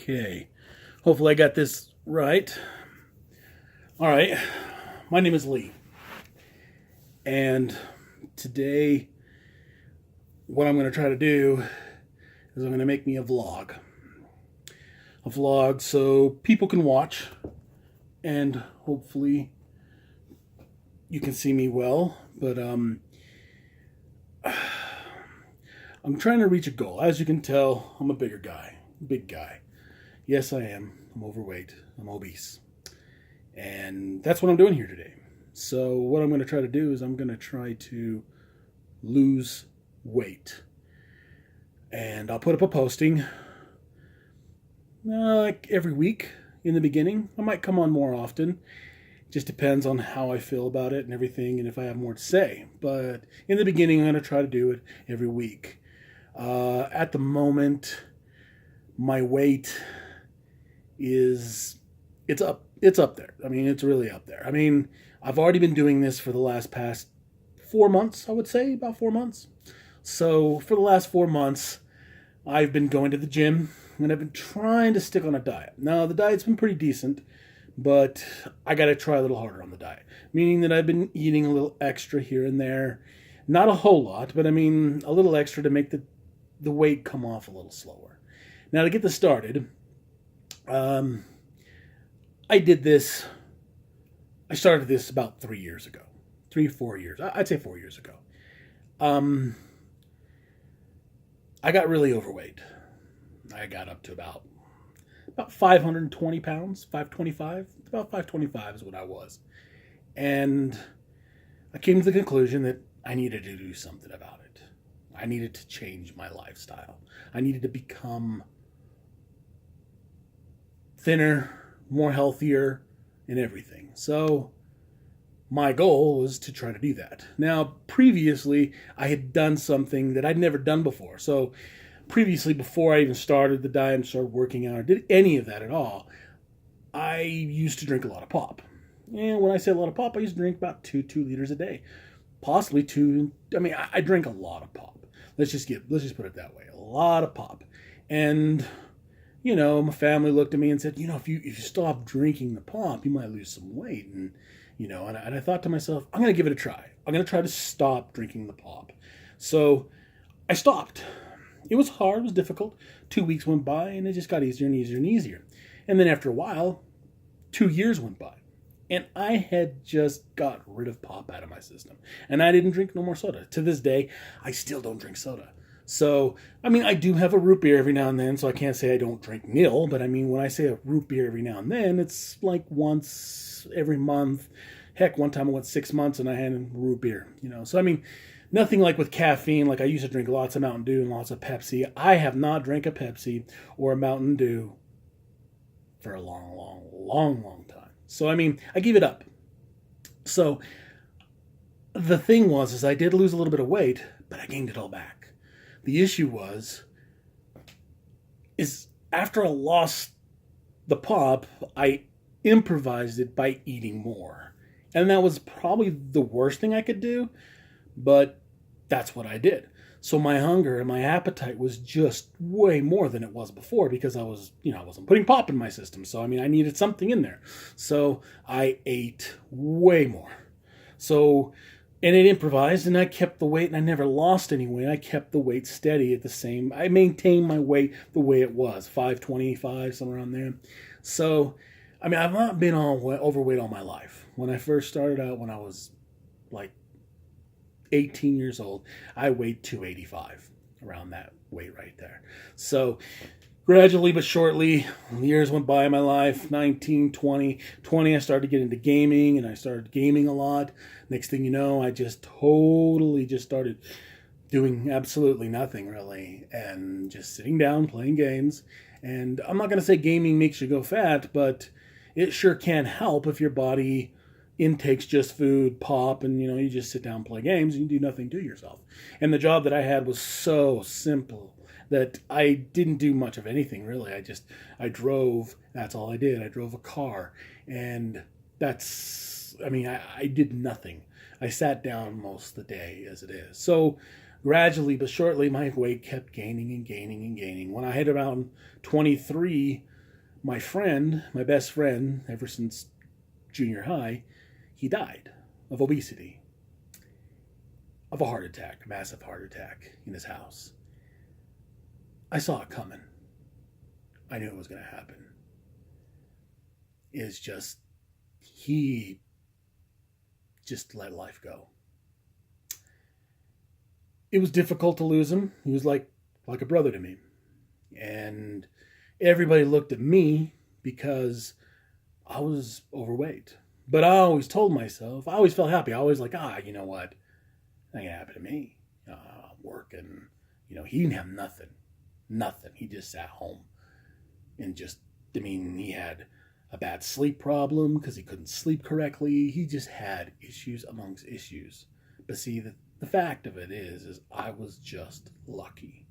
Okay. Hopefully I got this right. All right. My name is Lee. And today, what I'm going to try to do is I'm going to make me a vlog. A vlog so people can watch and hopefully you can see me well. But I'm trying to reach a goal. As you can tell, I'm a big guy. Yes, I am. I'm overweight. I'm obese. And that's what I'm doing here today. So what I'm going to try to do is I'm going to try to lose weight. And I'll put up a posting like every week in the beginning. I might come on more often. Just depends on how I feel about it and everything and if I have more to say. But in the beginning, I'm going to try to do it every week. At the moment, my weight it's up there. I mean, it's really up there. I mean, I've already been doing this for the past 4 months, I would say, about 4 months. So for the last 4 months, I've been going to the gym and I've been trying to stick on a diet. Now, the diet's been pretty decent, but I got to try a little harder on the diet, meaning that I've been eating a little extra here and there. Not a whole lot, but I mean, a little extra to make the weight come off a little slower. Now, to get this started, I started this about 3 years ago. 4 years. I'd say 4 years ago. I got really overweight. I got up to about 520 pounds, 525. About 525 is what I was. And I came to the conclusion that I needed to do something about it. I needed to change my lifestyle. I needed to become thinner, more healthier, and everything. So my goal was to try to do that. Now, previously, I had done something that I'd never done before. So previously, before I even started the diet and started working out or did any of that at all, I used to drink a lot of pop. And when I say a lot of pop, I used to drink about 2 liters a day. Possibly 2. I mean, I drink a lot of pop. Let's just put it that way. A lot of pop. And you know, my family looked at me and said, you know, if you stop drinking the pop, you might lose some weight. And, you know, and I thought to myself, I'm going to give it a try. I'm going to try to stop drinking the pop. So I stopped. It was hard. It was difficult. 2 weeks went by and it just got easier and easier and easier. And then after a while, 2 years went by. And I had just got rid of pop out of my system. And I didn't drink no more soda. To this day, I still don't drink soda. So, I mean, I do have a root beer every now and then, so I can't say I don't drink nil, but I mean, when I say a root beer every now and then, it's like once every month. Heck, one time I went 6 months and I had a root beer, you know. So, I mean, nothing like with caffeine, like I used to drink lots of Mountain Dew and lots of Pepsi. I have not drank a Pepsi or a Mountain Dew for a long time. So, I mean, I gave it up. So, the thing is I did lose a little bit of weight, but I gained it all back. The issue is after I lost the pop, I improvised it by eating more. And that was probably the worst thing I could do, but that's what I did. So my hunger and my appetite was just way more than it was before because I wasn't putting pop in my system. So, I mean, I needed something in there. So I ate way more. And it improvised, and I kept the weight, and I never lost any weight. I kept the weight steady at the same. I maintained my weight the way it was, 525, somewhere around there. So, I mean, I've not been overweight all my life. When I first started out, when I was like 18 years old, I weighed 285, around that weight right there. So, gradually but shortly, years went by in my life, 19, 20. 20, I started to get into gaming, and I started gaming a lot. Next thing you know, I just totally started doing absolutely nothing, really, and just sitting down, playing games. And I'm not going to say gaming makes you go fat, but it sure can help if your body intakes just food, pop, and, you know, you just sit down and play games, and you do nothing to yourself. And the job that I had was so simple that I didn't do much of anything, really. I drove. That's all I did. I drove a car. And I did nothing. I sat down most of the day as it is. So gradually but shortly, my weight kept gaining and gaining and gaining. When I hit around 23, my friend, my best friend, ever since junior high, he died of obesity, of a heart attack, a massive heart attack in his house. I saw it coming. I knew it was going to happen. It's just, he just let life go. It was difficult to lose him. He was like a brother to me. And everybody looked at me because I was overweight. But I always told myself, I always felt happy. I always like, you know what? That ain't gonna happen to me. I'm working. He didn't have nothing. Nothing. He just sat home and he had a bad sleep problem because he couldn't sleep correctly. He just had issues amongst issues. But see, the fact of it is I was just lucky.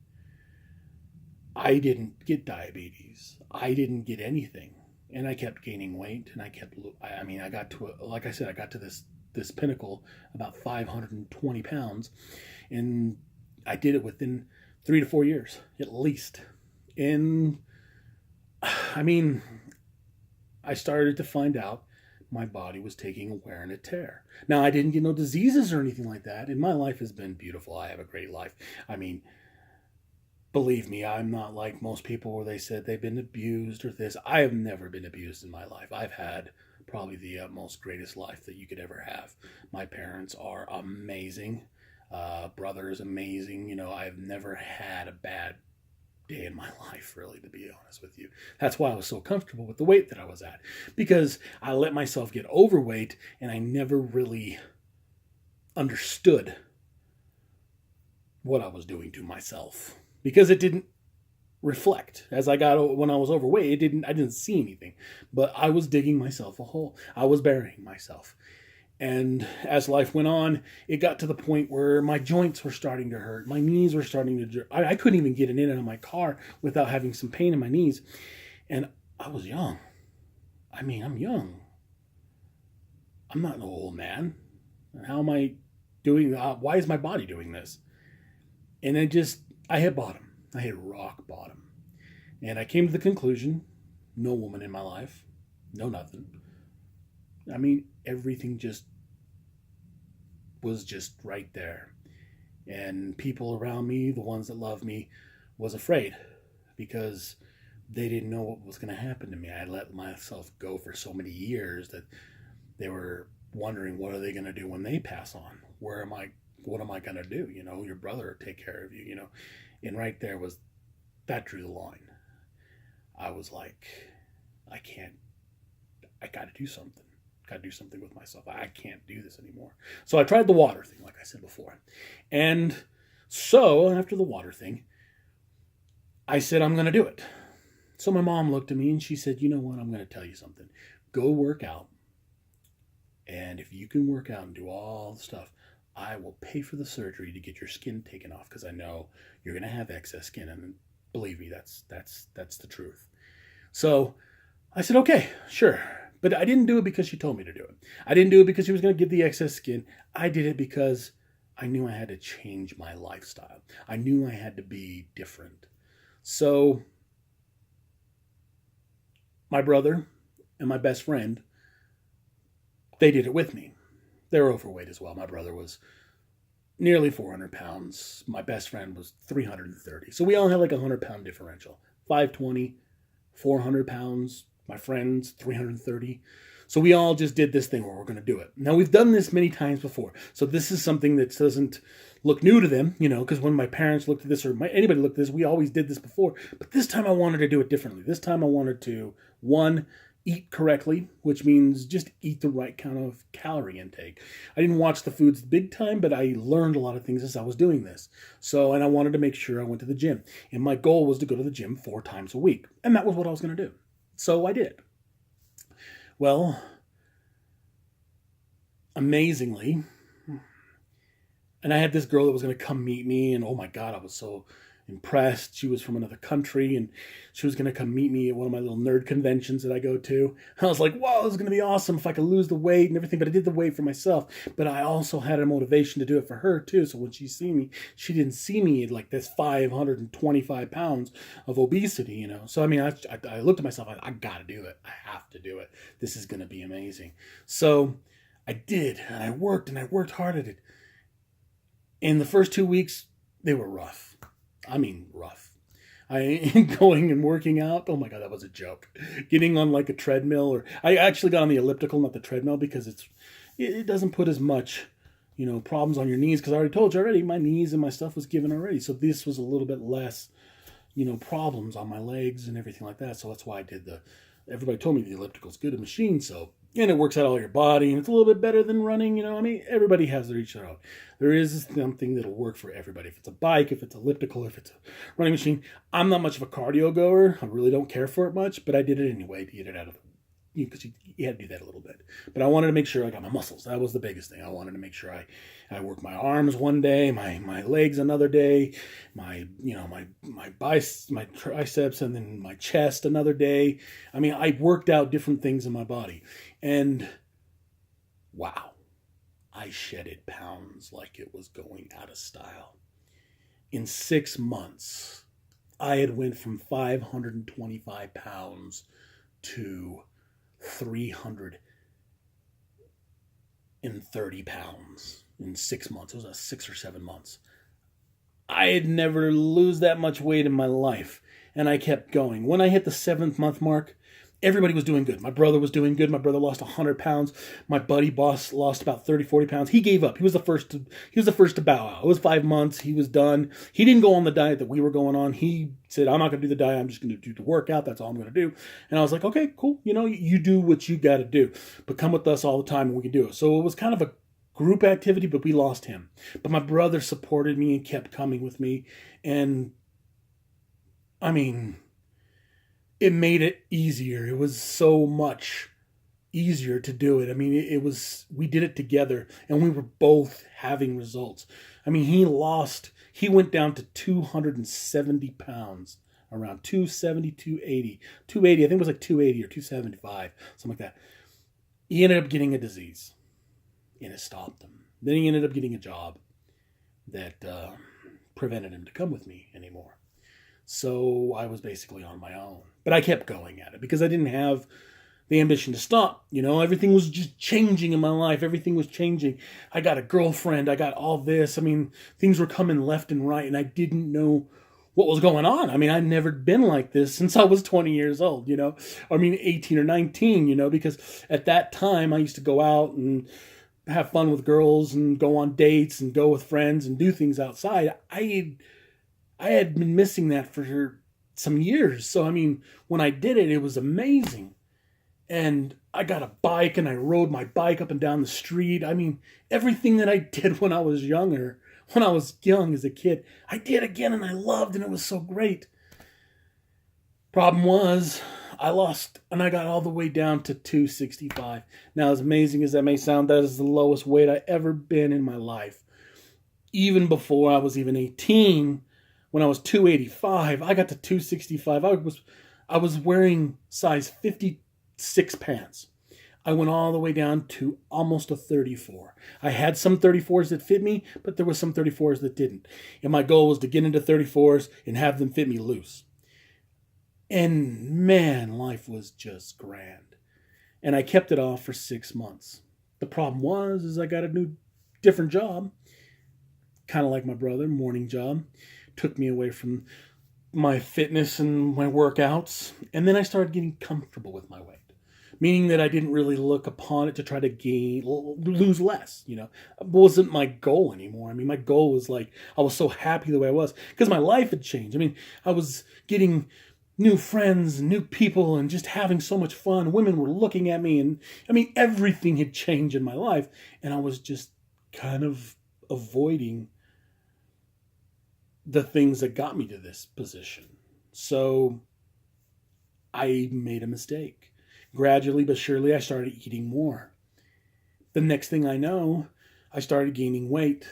I didn't get diabetes. I didn't get anything. And I kept gaining weight, and I got to, like I said, I got to this pinnacle about 520 pounds, and I did it within 3 to 4 years, at least. And, I started to find out my body was taking a wear and a tear. Now, I didn't get no diseases or anything like that, and my life has been beautiful. I have a great life. Believe me, I'm not like most people where they said they've been abused or this. I have never been abused in my life. I've had probably the most greatest life that you could ever have. My parents are amazing. Brother is amazing. I've never had a bad day in my life, really, to be honest with you. That's why I was so comfortable with the weight that I was at, because I let myself get overweight and I never really understood what I was doing to myself, because it didn't reflect. When I was overweight, I didn't see anything, but I was digging myself a hole. I was burying myself. And as life went on, it got to the point where my joints were starting to hurt. My knees were starting to jerk. I couldn't even get in and out of my car without having some pain in my knees. And I was young. I'm young. I'm not an old man. How am I doing? Why is my body doing this? And I hit bottom. I hit rock bottom. And I came to the conclusion, no woman in my life, no nothing. Everything was just right there. And people around me, the ones that loved me, was afraid because they didn't know what was going to happen to me. I let myself go for so many years that they were wondering, what are they going to do when they pass on? What am I going to do? Your brother will take care of you, And right there that drew the line. I was like, I got to do something. Got to do something with myself. I can't do this anymore. So I tried the water thing, like I said before. And so after the water thing, I said, I'm going to do it. So my mom looked at me and she said, you know what? I'm going to tell you something. Go work out. And if you can work out and do all the stuff, I will pay for the surgery to get your skin taken off, because I know you're going to have excess skin. And believe me, that's the truth. So I said, okay, sure. But I didn't do it because she told me to do it. I didn't do it because she was going to get the excess skin. I did it because I knew I had to change my lifestyle. I knew I had to be different. So my brother and my best friend, they did it with me. They're overweight as well. My brother was nearly 400 pounds. My best friend was 330. So we all had like a 100-pound differential. 520, 400 pounds. My friends, 330. So we all just did this thing where we're going to do it. Now, we've done this many times before. So this is something that doesn't look new to them, because when my parents looked at this or anybody looked at this, we always did this before. But this time I wanted to do it differently. This time I wanted to, one, eat correctly, which means just eat the right kind of calorie intake. I didn't watch the foods big time, but I learned a lot of things as I was doing this. And I wanted to make sure I went to the gym. And my goal was to go to the gym 4 times a week. And that was what I was going to do. So I did. Well, amazingly, and I had this girl that was going to come meet me, and oh my God, I was so impressed. She was from another country, and she was going to come meet me at one of my little nerd conventions that I go to. I was like, wow, this is going to be awesome if I could lose the weight and everything. But I did the weight for myself. But I also had a motivation to do it for her, too. So when she see me, she didn't see me at like this 525 pounds of obesity, you know. So, I mean, I looked at myself. I got to do it. I have to do it. This is going to be amazing. So I did, and I worked hard at it. In the first 2 weeks, they were rough. I mean, rough. Going and working out, oh my God, that was a joke. Getting on like a treadmill, or I actually got on the elliptical, not the treadmill, because it doesn't put as much, you know, problems on your knees, because I already told you already, my knees and my stuff was given already. So this was a little bit less, you know, problems on my legs and everything like that. So that's why I did everybody told me the elliptical is good a machine, so, and it works out all your body, and it's a little bit better than running, you know. I mean, everybody has their each their own. There is something that'll work for everybody. If it's a bike, if it's elliptical, if it's a running machine. I'm not much of a cardio goer. I really don't care for it much, but I did it anyway to get it out of the, because you had to do that a little bit. But I wanted to make sure I got my muscles. That was the biggest thing. I wanted to make sure I worked my arms one day, my legs another day, my biceps, my triceps, and then my chest another day. I mean, I worked out different things in my body. And wow, I shedded pounds like it was going out of style. In 6 months, I had went from 525 pounds to 330 pounds in 6 months. It was 6 or 7 months. I had never lose that much weight in my life, and I kept going. When I hit the 7th month mark, everybody was doing good. My brother was doing good. My brother lost 100 pounds. My buddy boss lost about 30, 40 pounds. He gave up. He was the first to bow out. It was 5 months. He was done. He didn't go on the diet that we were going on. He said, I'm not going to do the diet. I'm just going to do the workout. That's all I'm going to do. And I was like, okay, cool. You know, you do what you got to do, but come with us all the time and we can do it. So it was kind of a group activity, but we lost him. But my brother supported me and kept coming with me. And I mean, it made it easier. It was so much easier to do it. I mean, we did it together, and we were both having results. I mean, he went down to 270 pounds, around 270, 280. 280, I think it was like 280 or 275, something like that. He ended up getting a disease, and it stopped him. Then he ended up getting a job that prevented him to come with me anymore. So I was basically on my own. But I kept going at it because I didn't have the ambition to stop. You know, everything was just changing in my life. Everything was changing. I got a girlfriend. I got all this. I mean, things were coming left and right, and I didn't know what was going on. I mean, I'd never been like this since I was 20 years old, you know. I mean, 18 or 19, you know, because at that time I used to go out and have fun with girls and go on dates and go with friends and do things outside. I had been missing that for some years. So, I mean, when I did it, it was amazing. And I got a bike and I rode my bike up and down the street. I mean, everything that I did when I was young as a kid, I did again and I loved, and it was so great. Problem was, I lost and I got all the way down to 265. Now, as amazing as that may sound, that is the lowest weight I ever been in my life. Even before I was even 18, when I was 285, I got to 265. I was wearing size 56 pants. I went all the way down to almost a 34. I had some 34s that fit me, but there were some 34s that didn't. And my goal was to get into 34s and have them fit me loose. And man, life was just grand. And I kept it off for 6 months. The problem was I got a different job, kind of like my brother, morning job. Took me away from my fitness and my workouts. And then I started getting comfortable with my weight, meaning that I didn't really look upon it to try to lose less, you know. It wasn't my goal anymore. I mean, my goal was like, I was so happy the way I was because my life had changed. I mean, I was getting new friends and new people and just having so much fun. Women were looking at me, and I mean, everything had changed in my life. And I was just kind of avoiding the things that got me to this position. So I made a mistake. Gradually but surely, I started eating more. The next thing I know, I started gaining weight,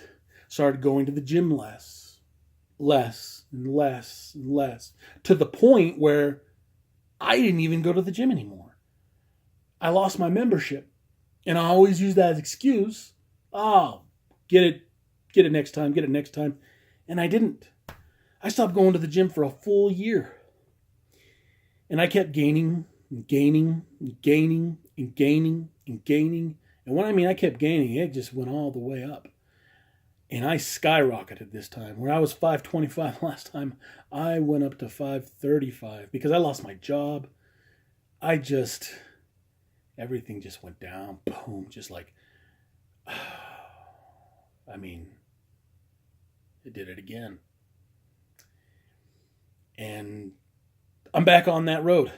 started going to the gym less. less and less and less, to the point where I didn't even go to the gym anymore. I lost my membership. And I always use that as excuse. Oh, get it next time, get it next time. And I didn't. I stopped going to the gym for a full year. And I kept gaining and gaining and gaining and gaining and gaining. And when I mean I kept gaining, it just went all the way up. And I skyrocketed this time. Where I was 525 last time, I went up to 535 because I lost my job. Everything just went down. Boom. Just like, I mean, it did it again. And I'm back on that road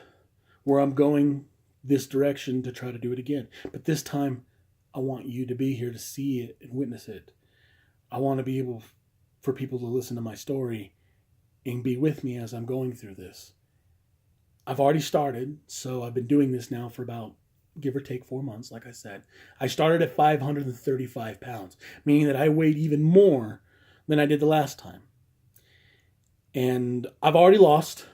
where I'm going this direction to try to do it again. But this time, I want you to be here to see it and witness it. I want to be able for people to listen to my story and be with me as I'm going through this. I've already started, so I've been doing this now for about, give or take, 4 months, like I said. I started at 535 pounds, meaning that I weighed even more than I did the last time. And I've already lost.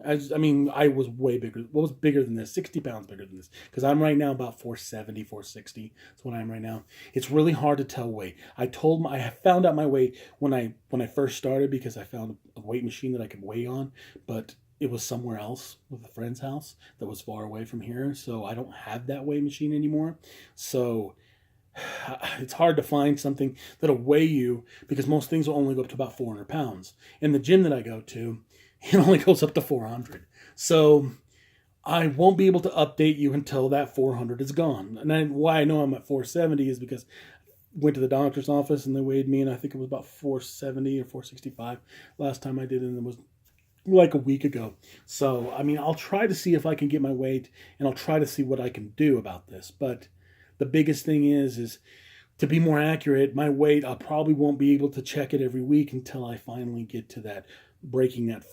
I was way bigger. What was bigger than this? 60 pounds bigger than this. Because I'm right now about 470, 460. That's what I am right now. It's really hard to tell weight. I found out my weight when I first started because I found a weight machine that I could weigh on, but it was somewhere else with a friend's house that was far away from here. So I don't have that weigh machine anymore. So it's hard to find something that'll weigh you because most things will only go up to about 400 pounds. In the gym that I go to, it only goes up to 400. So I won't be able to update you until that 400 is gone. And why I know I'm at 470 is because I went to the doctor's office and they weighed me, and I think it was about 470 or 465 last time I did it, and it was like a week ago. So, I'll try to see if I can get my weight, and I'll try to see what I can do about this. But the biggest thing is to be more accurate, my weight, I probably won't be able to check it every week until I finally get to that breaking that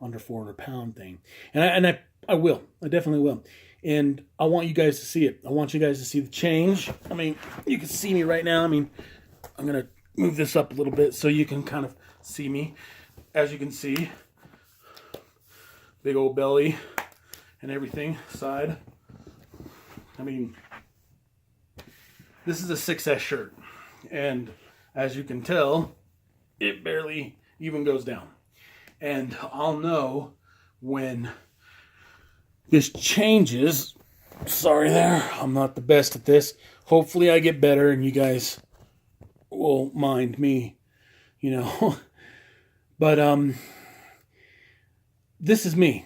under 400 pound thing. And I will. I definitely will. And I want you guys to see it. I want you guys to see the change. You can see me right now. I'm going to move this up a little bit so you can kind of see me. As you can see, big old belly and everything, side. This is a 6S shirt. And as you can tell, it barely even goes down. And I'll know when this changes. Sorry there, I'm not the best at this. Hopefully I get better and you guys will mind me, But this is me.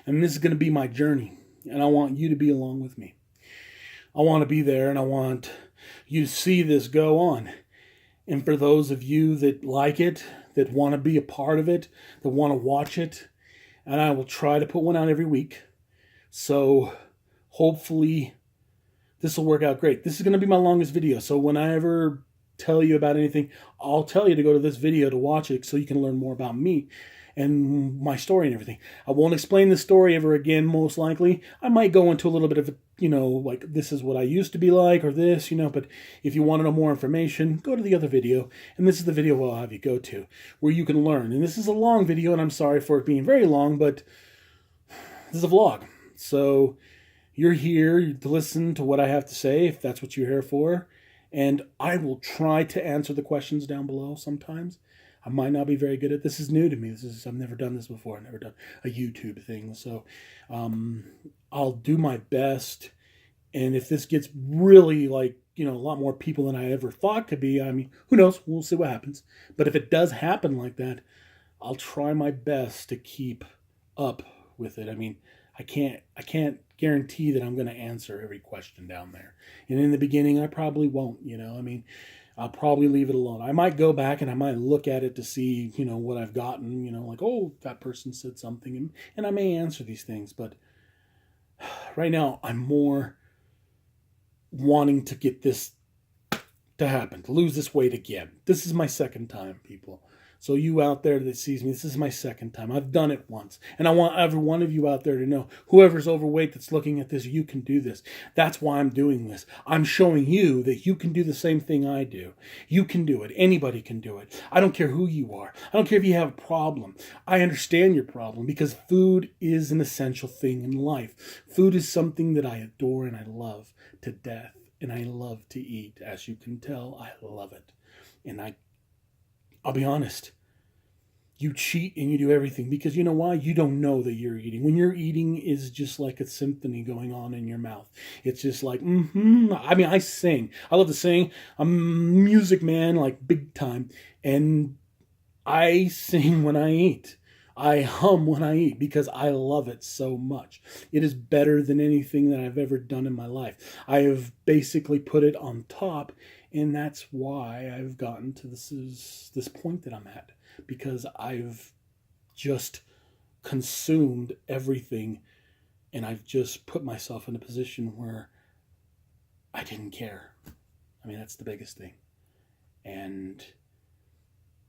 And this is going to be my journey. And I want you to be along with me. I want to be there, and I want you to see this go on. And for those of you that like it, that want to be a part of it, that want to watch it, and I will try to put one out every week. So hopefully this will work out great. This is going to be my longest video. So when I ever tell you about anything, I'll tell you to go to this video to watch it so you can learn more about me and my story and everything. I won't explain the story ever again, most likely. I might go into a little bit of, like this is what I used to be like, or this, but if you want to know more information, go to the other video. And this is the video I'll have you go to, where you can learn. And this is a long video, and I'm sorry for it being very long, but this is a vlog. So you're here to listen to what I have to say, if that's what you're here for. And I will try to answer the questions down below sometimes. I might not be very good at this. This is new to me. I've never done this before. I've never done a YouTube thing. So I'll do my best. And if this gets really a lot more people than I ever thought could be, who knows? We'll see what happens. But if it does happen like that, I'll try my best to keep up with it. I can't guarantee that I'm going to answer every question down there. And in the beginning, I probably won't, I'll probably leave it alone. I might go back and I might look at it to see, what I've gotten, that person said something, and I may answer these things. But right now, I'm more wanting to get this to happen, to lose this weight again. This is my second time, people. So you out there that sees me, this is my second time. I've done it once. And I want every one of you out there to know, whoever's overweight that's looking at this, you can do this. That's why I'm doing this. I'm showing you that you can do the same thing I do. You can do it. Anybody can do it. I don't care who you are. I don't care if you have a problem. I understand your problem because food is an essential thing in life. Food is something that I adore and I love to death. And I love to eat. As you can tell, I love it. And I'll be honest, you cheat and you do everything because you know why? You don't know that you're eating. When you're eating is just like a symphony going on in your mouth. It's just like, I mean, I sing. I love to sing. I'm a music man, like big time. And I sing when I eat. I hum when I eat because I love it so much. It is better than anything that I've ever done in my life. I have basically put it on top, and that's why I've gotten to this point that I'm at, because I've just consumed everything, and I've just put myself in a position where I didn't care. I mean, that's the biggest thing. And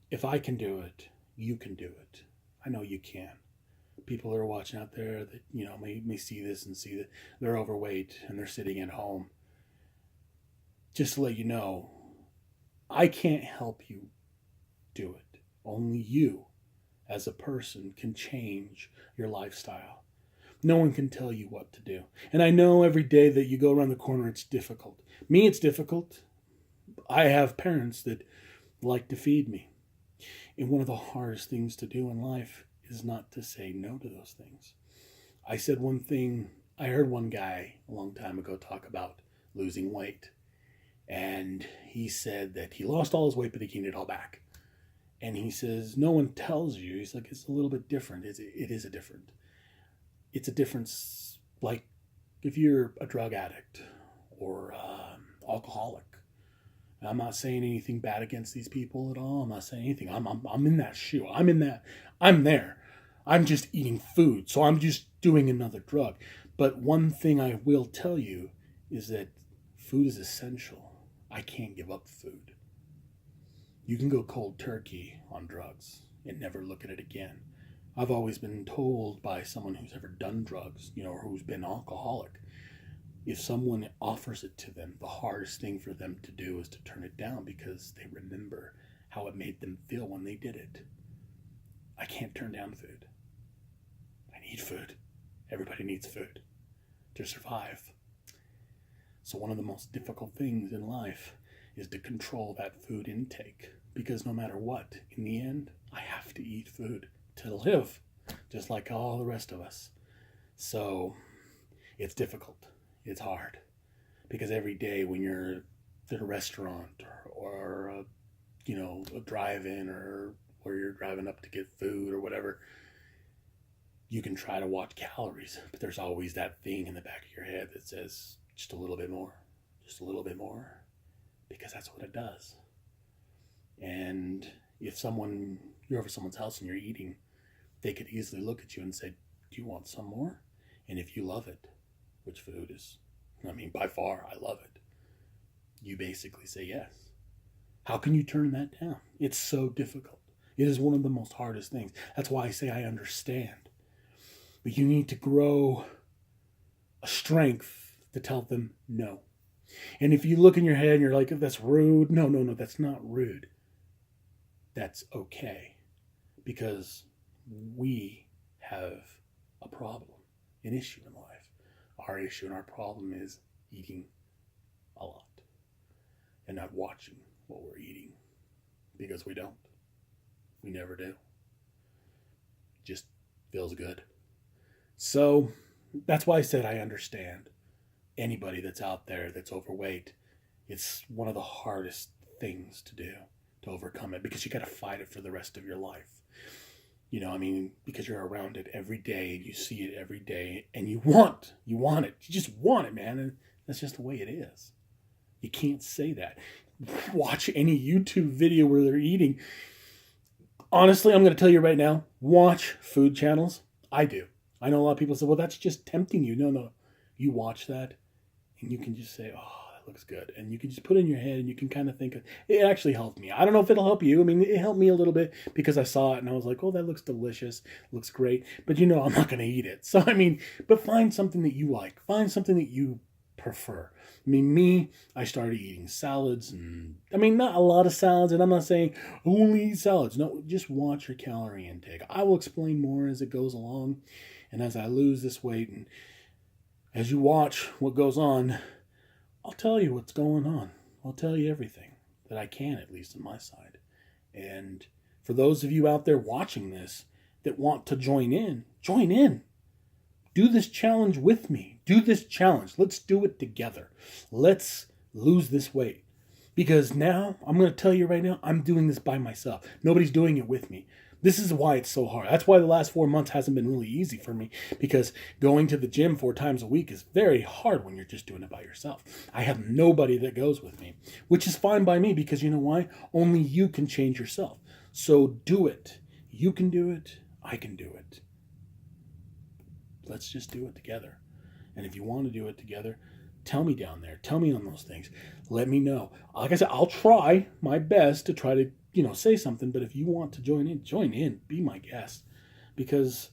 if I can do it, you can do it. I know you can. People that are watching out there that, may see this and see that they're overweight and they're sitting at home. Just to let you know, I can't help you do it. Only you, as a person, can change your lifestyle. No one can tell you what to do. And I know every day that you go around the corner, it's difficult. Me, it's difficult. I have parents that like to feed me. And one of the hardest things to do in life is not to say no to those things. I said one thing, I heard one guy a long time ago talk about losing weight. And he said that he lost all his weight, but he gained it all back. And he says, no one tells you. He's like, it's a little bit different. It is a different. It's a difference, like if you're a drug addict or alcoholic. I'm not saying anything bad against these people at all. I'm not saying anything. I'm in that shoe. I'm there. I'm just eating food. So I'm just doing another drug. But one thing I will tell you is that food is essential. I can't give up food. You can go cold turkey on drugs and never look at it again. I've always been told by someone who's ever done drugs, or who's been alcoholic, if someone offers it to them, the hardest thing for them to do is to turn it down because they remember how it made them feel when they did it. I can't turn down food. I need food. Everybody needs food to survive. So one of the most difficult things in life is to control that food intake, because no matter what, in the end, I have to eat food to live, just like all the rest of us. So it's difficult. It's hard because every day when you're at a restaurant or a drive-in or where you're driving up to get food or whatever, you can try to watch calories, but there's always that thing in the back of your head that says just a little bit more, because that's what it does. And if you're over someone's house and you're eating, they could easily look at you and say, do you want some more? And if you love it, which food is, by far, I love it, you basically say yes. How can you turn that down? It's so difficult. It is one of the most hardest things. That's why I say I understand. But you need to grow a strength to tell them no. And if you look in your head and you're like, that's rude. No, that's not rude. That's okay. Because we have a problem, an issue in life. Our issue and our problem is eating a lot and not watching what we're eating, because we don't. We never do. It just feels good. So that's why I said I understand anybody that's out there that's overweight. It's one of the hardest things to do, to overcome it, because you got to fight it for the rest of your life. Because you're around it every day and you see it every day and you want it. You just want it, man. And that's just the way it is. You can't say that. Watch any YouTube video where they're eating. Honestly, I'm going to tell you right now, watch food channels. I do. I know a lot of people say, well, that's just tempting you. No. You watch that and you can just say, oh, that looks good. And you can just put it in your head and you can kind of think, it actually helped me. I don't know if it'll help you. I mean, it helped me a little bit because I saw it and I was like, oh, that looks delicious. Looks great. But I'm not going to eat it. So, but find something that you like. Find something that you prefer. I started eating salads and, not a lot of salads. And I'm not saying only eat salads. No, just watch your calorie intake. I will explain more as it goes along. And as I lose this weight and as you watch what goes on, I'll tell you what's going on. I'll tell you everything that I can, at least on my side. And for those of you out there watching this that want to join in, join in. Do this challenge with me. Do this challenge. Let's do it together. Let's lose this weight. Because now, I'm going to tell you right now, I'm doing this by myself. Nobody's doing it with me. This is why it's so hard. That's why the last 4 months hasn't been really easy for me, because going to the gym 4 times a week is very hard when you're just doing it by yourself. I have nobody that goes with me, which is fine by me, because you know why? Only you can change yourself. So do it. You can do it. I can do it. Let's just do it together. And if you want to do it together, tell me down there. Tell me on those things. Let me know. Like I said, I'll try my best to try to say something, but if you want to join in, be my guest, because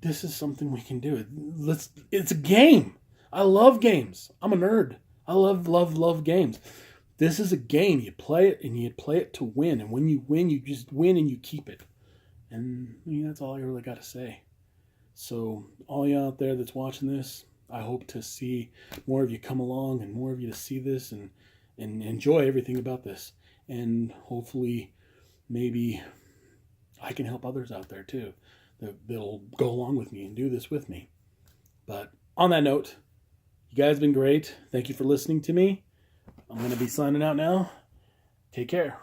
this is something we can do. It's a game. I love games. I'm a nerd. I love games. This is a game. You play it and you play it to win. And when you win, you just win and you keep it. And that's all I really got to say. So all you out there that's watching this, I hope to see more of you come along and more of you to see this and enjoy everything about this. And hopefully, maybe I can help others out there too that'll go along with me and do this with me. But on that note, you guys have been great. Thank you for listening to me. I'm going to be signing out now. Take care.